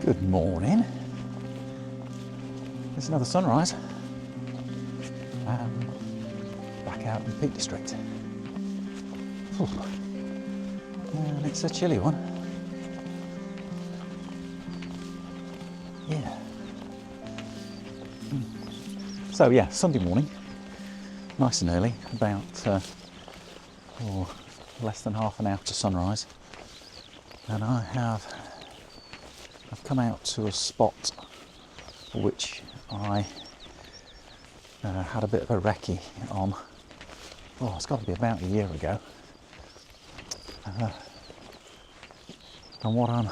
Good morning. There's another sunrise. Back out in the Peakdistrict. And it's a chilly one. Yeah. So yeah, Sunday morning, nice and early, about less than half an hour to sunrise, and I've come out to a spot which I had a bit of a recce on. Oh, it's got to be about a year ago. And what I'm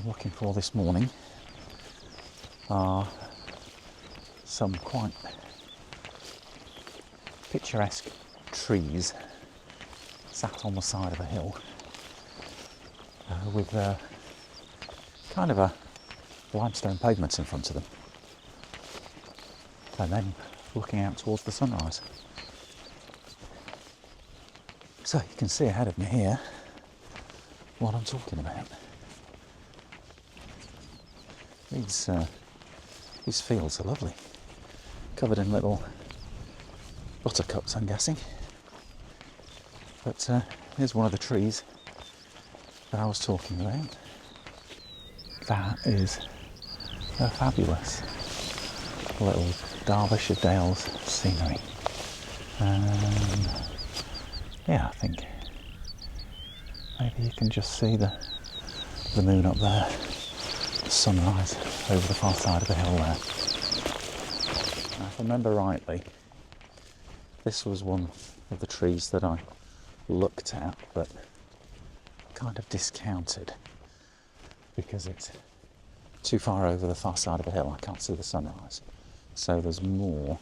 looking for this morning are some quite picturesque trees sat on the side of a hill with kind of a limestone pavement in front of them, and then looking out towards the sunrise. So you can see ahead of me here what I'm talking about. These fields are lovely, covered in little buttercups, I'm guessing. But here's one of the trees that I was talking about. That is a fabulous little Derbyshire Dales scenery. Yeah, I think maybe you can just see the moon up there, the sunrise over the far side of the hill there. Now, if I remember rightly, this was one of the trees that I looked at but kind of discounted because it's too far over the far side of the hill. I can't see the sunrise. So there's more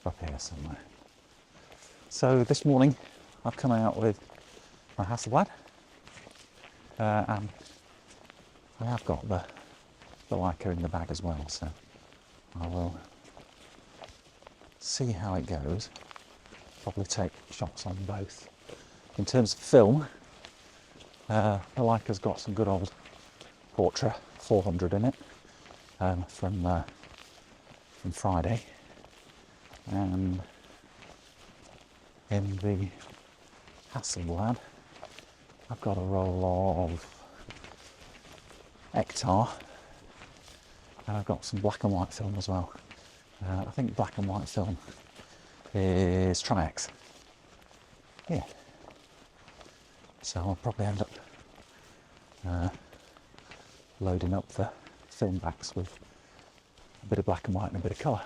up here somewhere. So this morning I've come out with my Hasselblad, and I have got the Leica in the bag as well, so I will see how it goes. Probably take shots on both. In terms of film, the Leica's got some good old Portra 400 in it from Friday, and in the Hasselblad I've got a roll of Ektar, and I've got some black and white film as well. I think black and white film is Tri-X. Yeah. So I'll probably end up loading up the film backs with a bit of black and white and a bit of colour.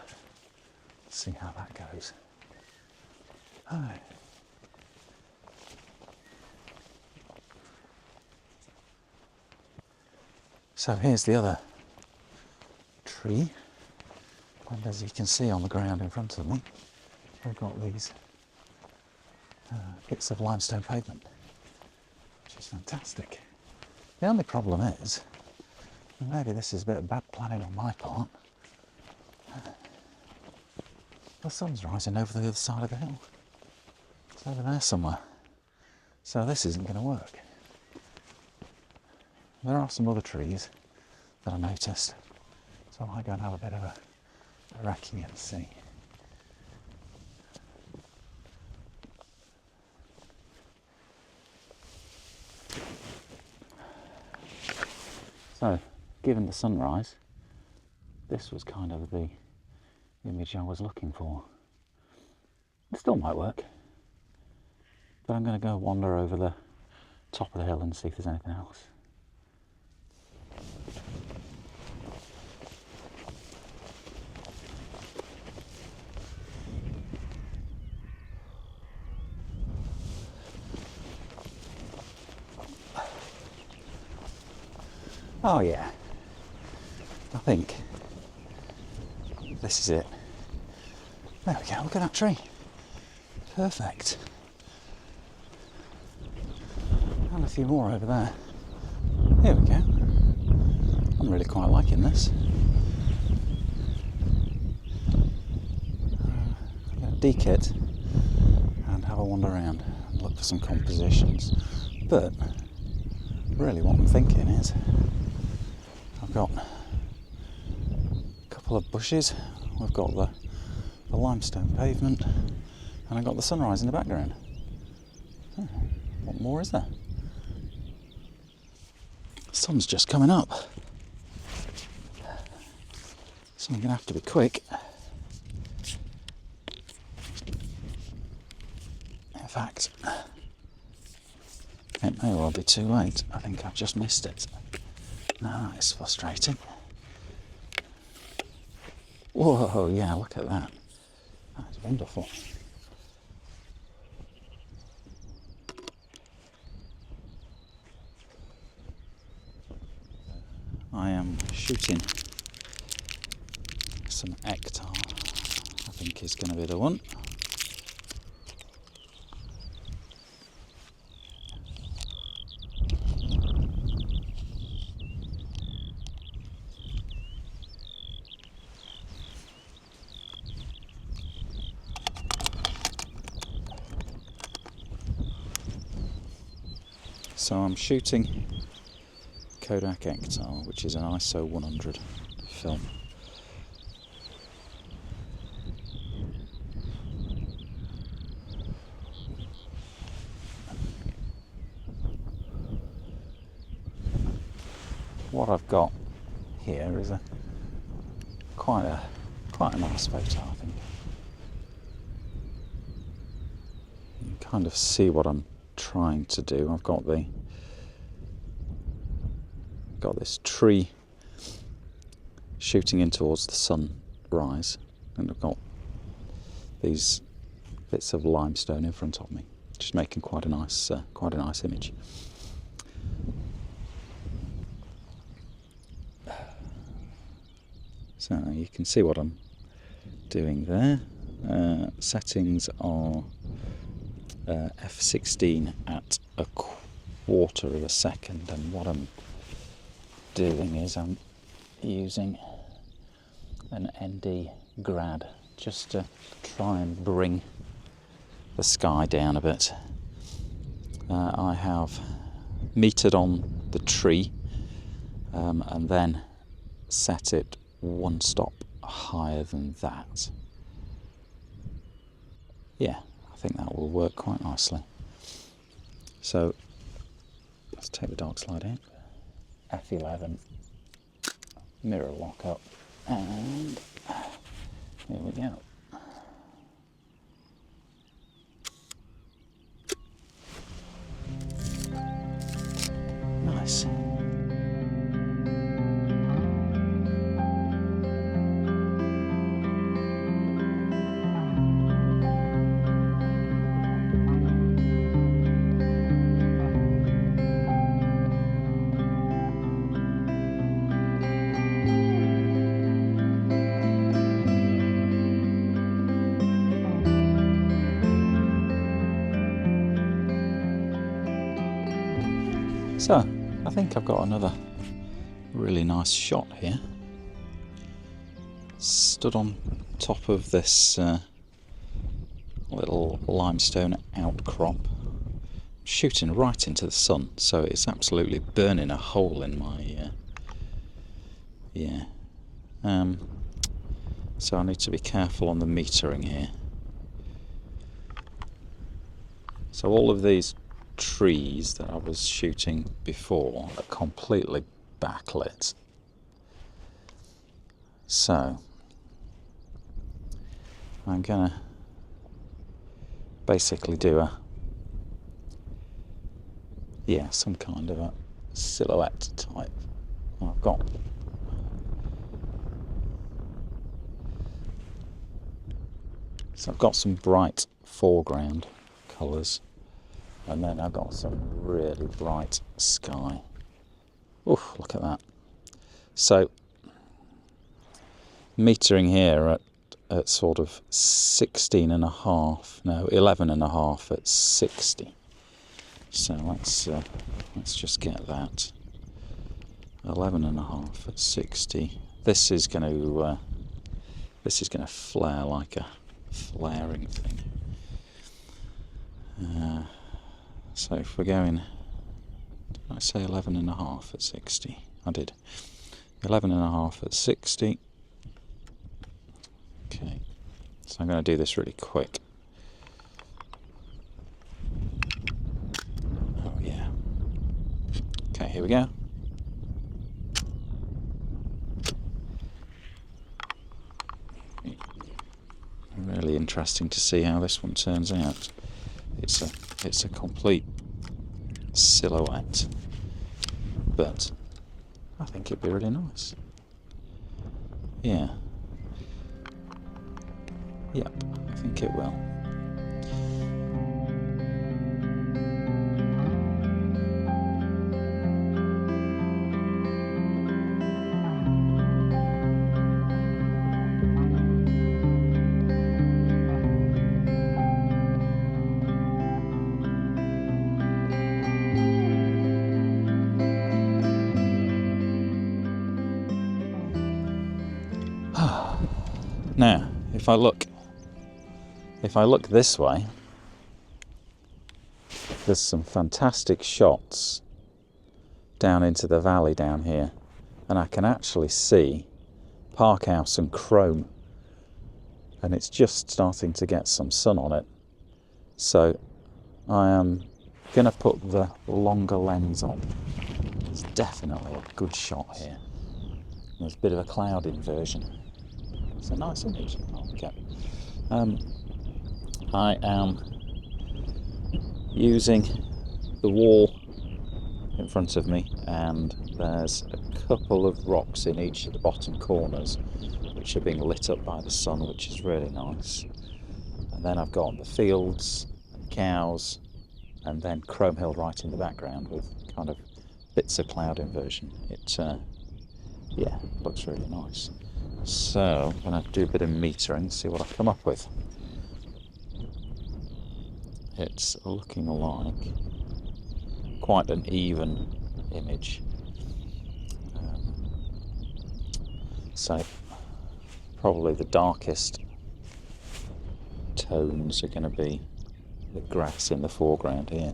See how that goes. Alright. So here's the other tree, and as you can see on the ground in front of me, I've got these bits of limestone pavement, which is fantastic. The only problem is, and maybe this is a bit of bad planning on my part, the sun's rising over the other side of the hill. It's over there somewhere. So this isn't going to work. There are some other trees that I noticed, so I might go and have a bit of a recce and see. So, given the sunrise, this was kind of the image I was looking for. It still might work, but I'm going to go wander over the top of the hill and see if there's anything else. Oh yeah, I think this is it. There we go, look at that tree. Perfect. And a few more over there. Here we go. I'm really quite liking this. I'm going to dekit and have a wander around and look for some compositions. But really what I'm thinking is I've got a couple of bushes, we've got the limestone pavement, and I've got the sunrise in the background. Oh, what more is there? The sun's just coming up, so I'm going to have to be quick. In fact, it may well be too late. I think I've just missed it. Now that is frustrating. Whoa, yeah, look at that. That's wonderful. I am shooting some Ektar, I think is going to be the one. So I'm shooting Kodak Ektar, which is an ISO 100 film. What I've got here is quite a nice photo, I think. You can kind of see what I'm trying to do. I've got this tree shooting in towards the sunrise, and I've got these bits of limestone in front of me, just making quite a nice image. So you can see what I'm doing there. Settings are f16 at 1/4 of a second, and what I'm doing is I'm using an ND grad just to try and bring the sky down a bit. I have metered on the tree and then set it one stop higher than that. Yeah, I think that will work quite nicely. So let's take the dark slide in. F11, mirror lock up, and here we go. Nice. So, I think I've got another really nice shot here. Stood on top of this little limestone outcrop, shooting right into the sun, so it's absolutely burning a hole in my so I need to be careful on the metering here. So all of these trees that I was shooting before are completely backlit. So I'm gonna basically do some kind of a silhouette type. I've got some bright foreground colours, and then I've got some really bright sky. Oof, look at that. So metering here at sort of 11.5 at 60. So let's just get that. 11.5 at 60. This is going to flare like a flaring thing. So if we're going I say 11.5 at 60. I did. 11.5 at 60. Okay, so I'm going to do this really quick. Oh yeah. Okay, here we go. Really interesting to see how this one turns out. It's a complete silhouette, but I think it'd be really nice. Yeah. Yep, I think it will. Now, if I look this way, there's some fantastic shots down into the valley down here, and I can actually see Parkhouse and Chrome, and it's just starting to get some sun on it. So I am going to put the longer lens on. It's definitely a good shot here. There's a bit of a cloud inversion. It's a nice image. Okay. I am using the wall in front of me, and there's a couple of rocks in each of the bottom corners which are being lit up by the sun, which is really nice. And then I've got the fields and cows, and then Chrome Hill right in the background with kind of bits of cloud inversion. It looks really nice. So I'm going to do a bit of metering, see what I come up with. It's looking like quite an even image. So probably the darkest tones are going to be the grass in the foreground here.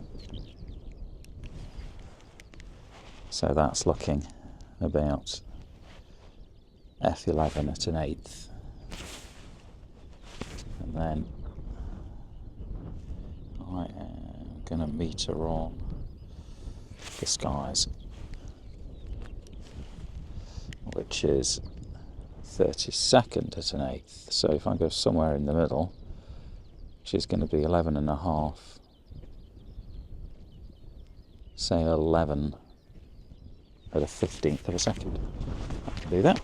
So that's looking about F11 at an eighth. And then I am going to meter on the skies, which is 32nd at an eighth. So if I go somewhere in the middle, which is going to be 11.5, say 11 at a 15th of a second. I can do that.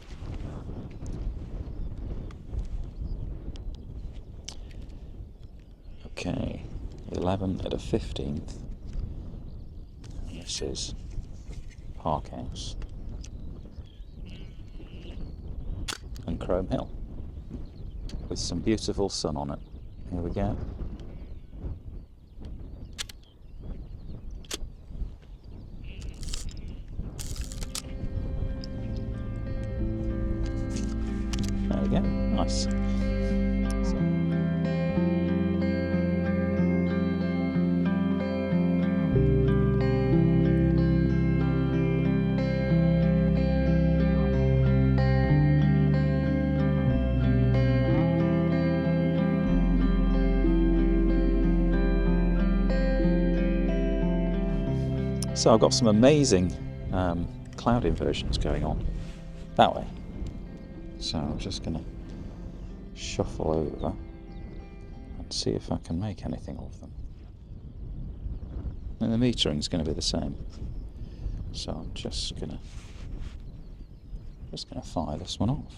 Okay, 11 at a 15th. This is Parkhouse and Chrome Hill with some beautiful sun on it. Here we go. There we go, nice. So I've got some amazing cloud inversions going on that way. So I'm just going to shuffle over and see if I can make anything of them. And the metering is going to be the same. So I'm just going to fire this one off.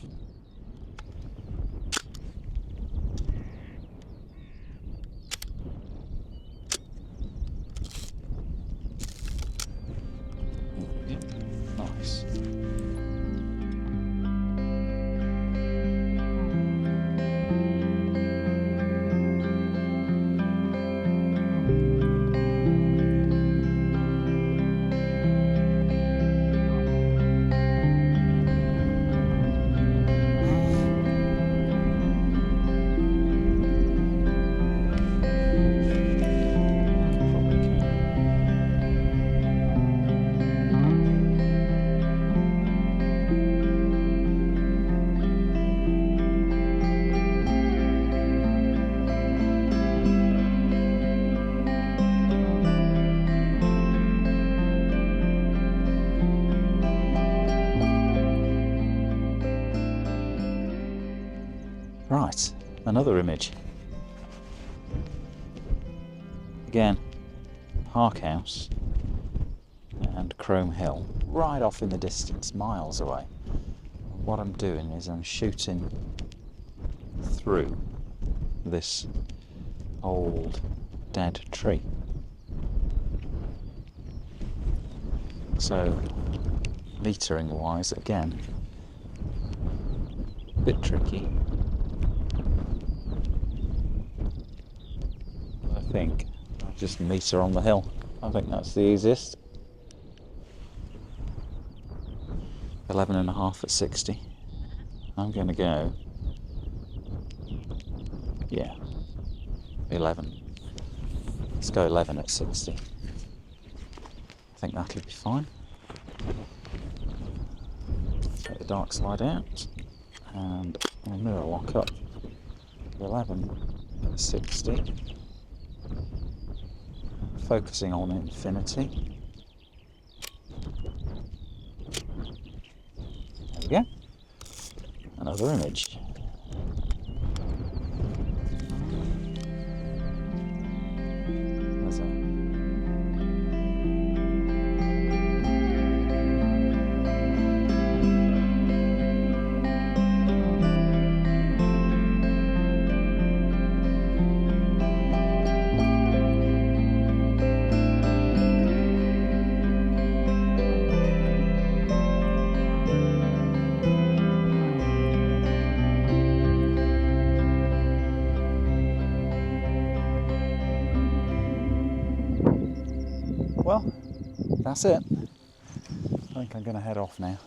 Nice. another image. Again, Hark House and Chrome Hill, right off in the distance, miles away. What I'm doing is I'm shooting through this old dead tree. So, metering wise, again, a bit tricky. I think I'll just meter on the hill. I think that's the easiest. 11.5 at 60. I'm going to go, yeah, 11. Let's go 11 at 60. I think that'll be fine. Take the dark slide out and I'll mirror lock up 11 at 60. Focusing on infinity. There we go. Another image. There's a well, that's it. I think I'm going to head off now.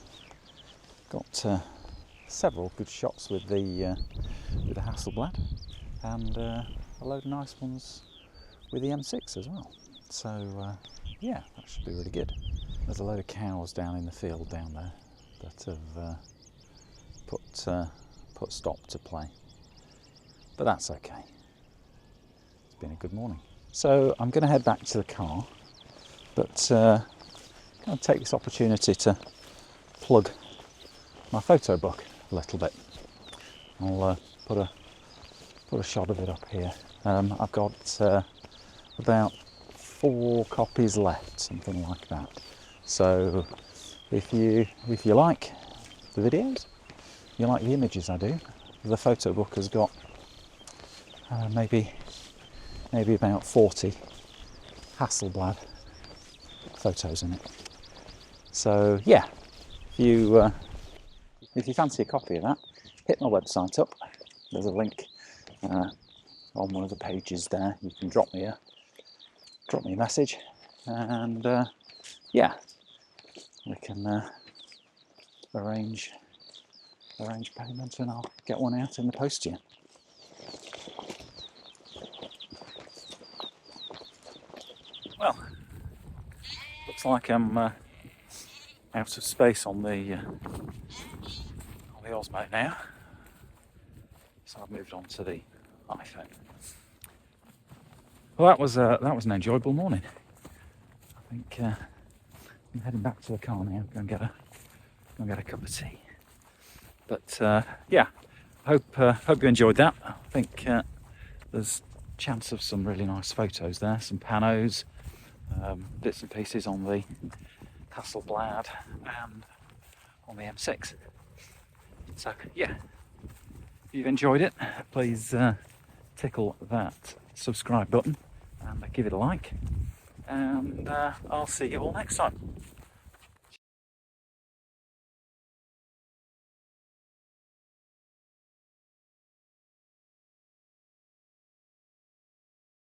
Got several good shots with the Hasselblad and a load of nice ones with the M6 as well. So yeah, that should be really good. There's a load of cows down in the field down there that have put stop to play, but that's okay. It's been a good morning. So I'm going to head back to the car. But I'll take this opportunity to plug my photo book a little bit. I'll put a shot of it up here. I've got about 4 copies left, something like that. So if you like the videos, you like the images I do, the photo book has got maybe about 40 Hasselblad photos in it. So yeah, if you fancy a copy of that, hit my website up. There's a link on one of the pages there. You can drop me a message, and yeah, we can arrange payment, and I'll get one out in the post to you. Well, looks like I'm out of space on the Osmo now, so I've moved on to the iPhone. Well, that was an enjoyable morning. I think I'm heading back to the car now. Go and get a cup of tea. But yeah, hope you enjoyed that. I think there's a chance of some really nice photos there, some panos, bits and pieces on the Hasselblad and on the M6. So yeah, if you've enjoyed it, please tickle that subscribe button and give it a like, and I'll see you all next time.